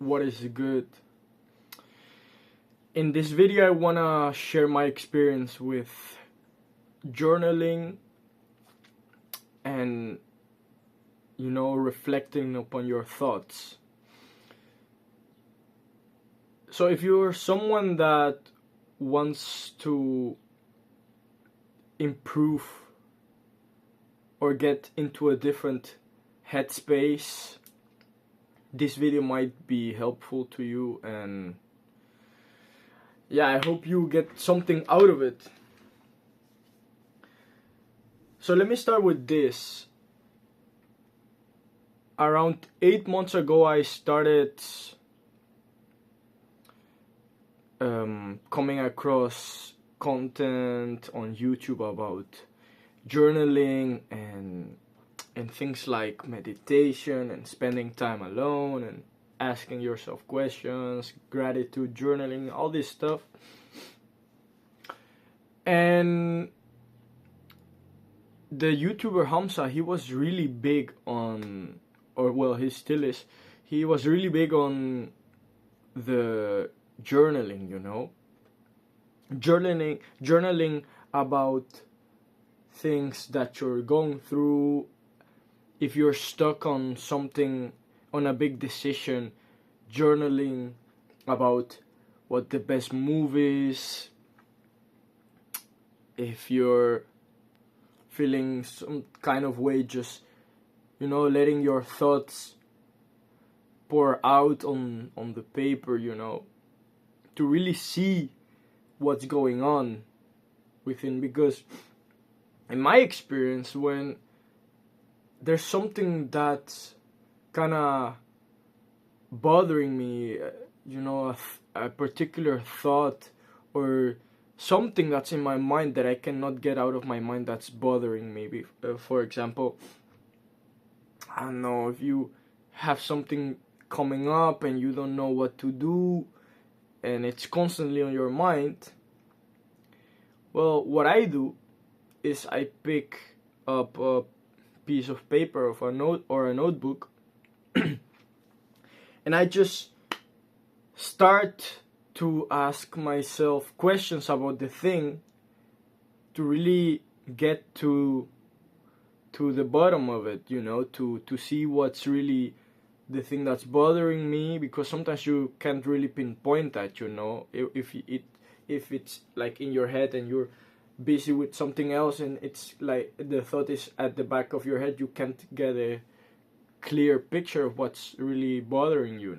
what is good. In this video, I wanna share my experience with journaling and reflecting upon your thoughts. So if you're someone that wants to improve or get into a different headspace, this video might be helpful to you, and yeah, I hope you get something out of it. So let me start with this. Around 8 months ago, I started coming across content on YouTube about journaling and things like meditation and spending time alone and asking yourself questions, gratitude journaling, all this stuff. And the YouTuber Hamza, he was really big on, or well, he still is, he was really big on the journaling, journaling about things that you're going through. If you're stuck on something, on a big decision, journaling about what the best move is. If you're feeling some kind of way, just letting your thoughts pour out on the paper, to really see what's going on within. Because in my experience, when there's something that's kind of bothering me, a particular thought or something that's in my mind that I cannot get out of my mind that's bothering me. For example, I don't know, if you have something coming up and you don't know what to do and it's constantly on your mind, well, what I do is I pick up a piece of paper of a note or a notebook and I just start to ask myself questions about the thing to really get to the bottom of it, to see what's really the thing that's bothering me. Because sometimes you can't really pinpoint that, if it's like in your head and you're busy with something else and it's like the thought is at the back of your head, you can't get a clear picture of what's really bothering you.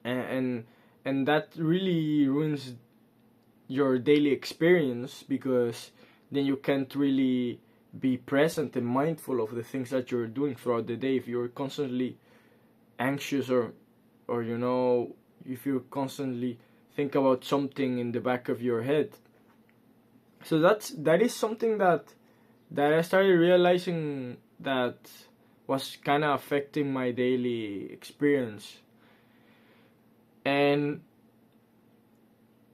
And that really ruins your daily experience, because then you can't really be present and mindful of the things that you're doing throughout the day. If you're constantly anxious or if you constantly think about something in the back of your head. So that is something that I started realizing that was kind of affecting my daily experience. And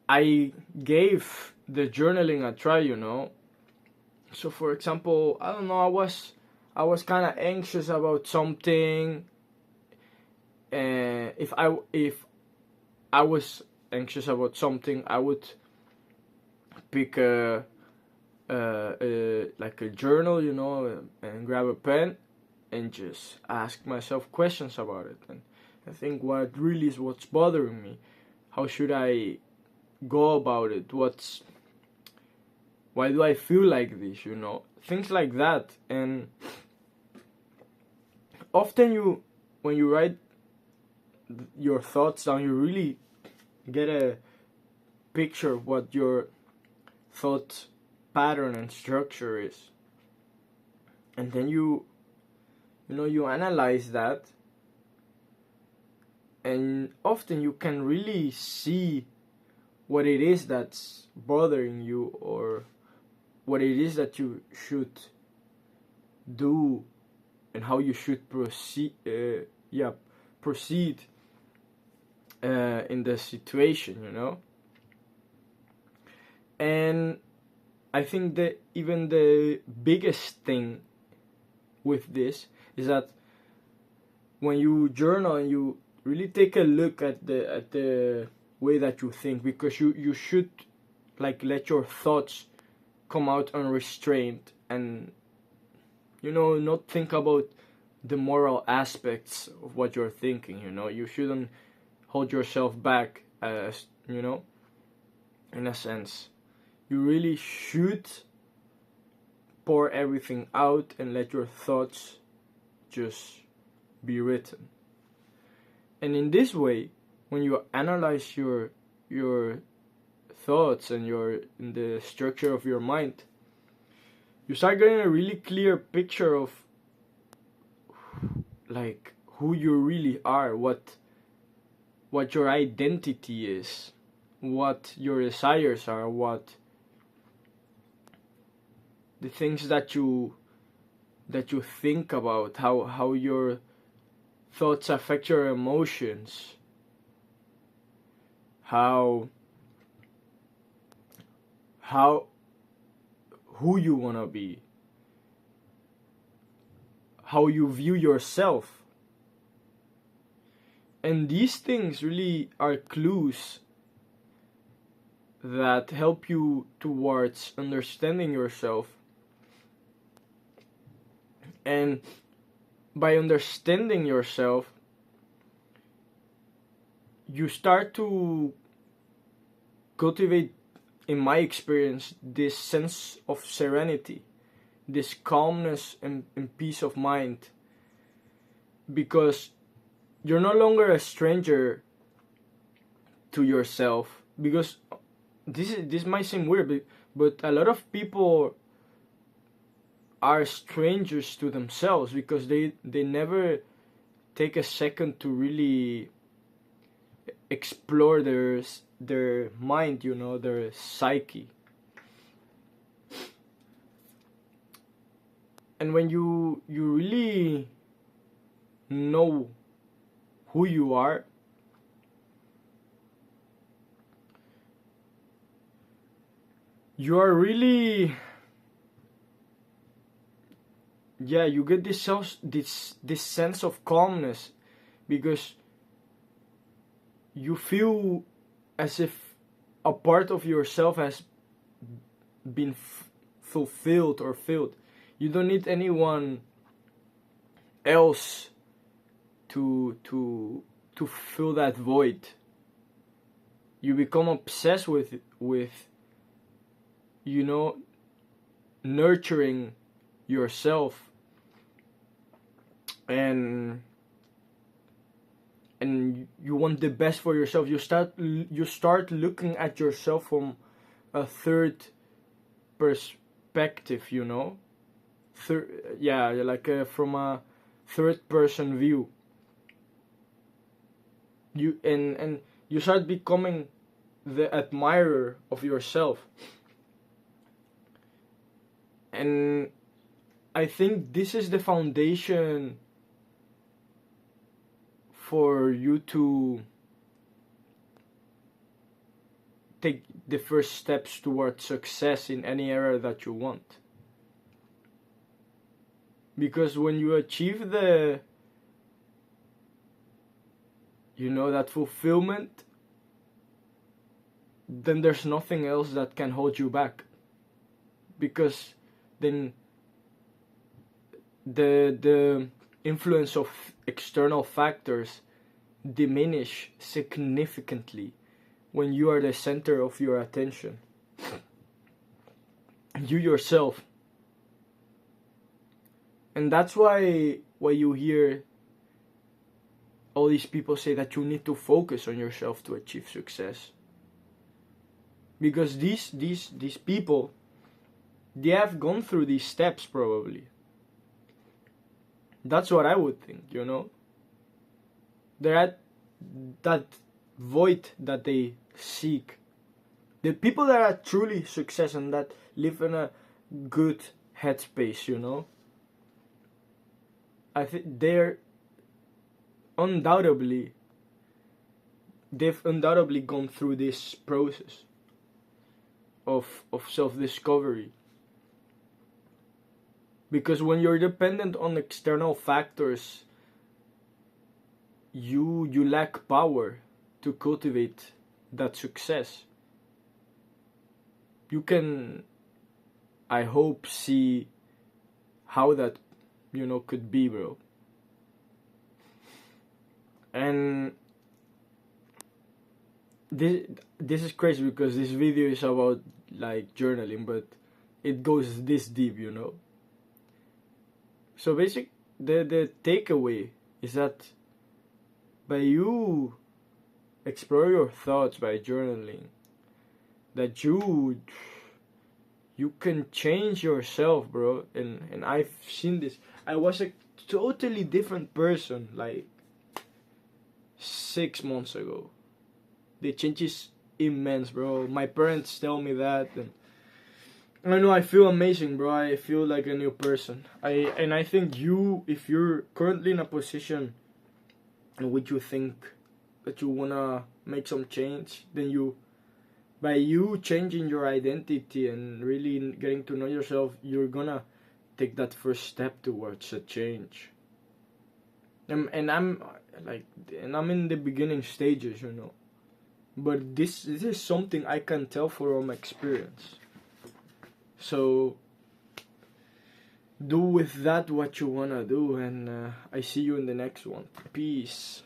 I gave the journaling a try, So for example, I don't know, I was kind of anxious about something. If I was anxious about something, I would pick like a journal, and grab a pen and just ask myself questions about it. And I think what really is what's bothering me. How should I go about it? Why do I feel like this? Things like that. And often when you write your thoughts down, you really get a picture of what your thought pattern and structure is. And then you analyze that. And often you can really see what it is that's bothering you, or what it is that you should do, and how you should proceed in the situation, And I think that even the biggest thing with this is that when you journal and you really take a look at the way that you think, because you should like let your thoughts come out unrestrained, and not think about the moral aspects of what you're thinking. You shouldn't hold yourself back, as in a sense. You really should pour everything out and let your thoughts just be written. And in this way, when you analyze your thoughts and in the structure of your mind, you start getting a really clear picture of like who you really are, what your identity is, what your desires are, what the things that you think about, how your thoughts affect your emotions, how who you want to be, how you view yourself. And these things really are clues that help you towards understanding yourself. And by understanding yourself, you start to cultivate, in my experience, this sense of serenity, this calmness and peace of mind, because you're no longer a stranger to yourself. Because this might seem weird, but a lot of people are strangers to themselves because they never take a second to really explore their mind, their psyche. And when you really know who you are, you are really, you get this sense of calmness, because you feel as if a part of yourself has been fulfilled or filled. You don't need anyone else to fill that void. You become obsessed with nurturing yourself, and you want the best for yourself. You start looking at yourself from a third perspective, from a third person view. And you start becoming the admirer of yourself. And I think this is the foundation for you to take the first steps towards success in any area that you want. Because when you achieve that fulfillment, then there's nothing else that can hold you back. Because then the influence of external factors diminish significantly when you are the center of your attention. You yourself. And that's why you hear all these people say that you need to focus on yourself to achieve success. Because these people, they have gone through these steps probably. That's what I would think, They're at that void that they seek. The people that are truly success and that live in a good headspace, I think they've undoubtedly gone through this process of self-discovery. Because when you're dependent on external factors, you lack power to cultivate that success. You can, I hope, see how that, could be, bro. And this is crazy because this video is about like journaling, but it goes this deep. So the takeaway is that by you explore your thoughts by journaling, that you can change yourself, bro. And I've seen this. I was a totally different person like 6 months ago. The change is immense, bro. My parents tell me that, and I know I feel amazing, bro. I feel like a new person. I think if you're currently in a position in which you think that you wanna make some change, then by you changing your identity and really getting to know yourself, you're gonna take that first step towards a change. And I'm in the beginning stages, but this is something I can tell from experience. So do with that what you wanna do, and I see you in the next one. Peace.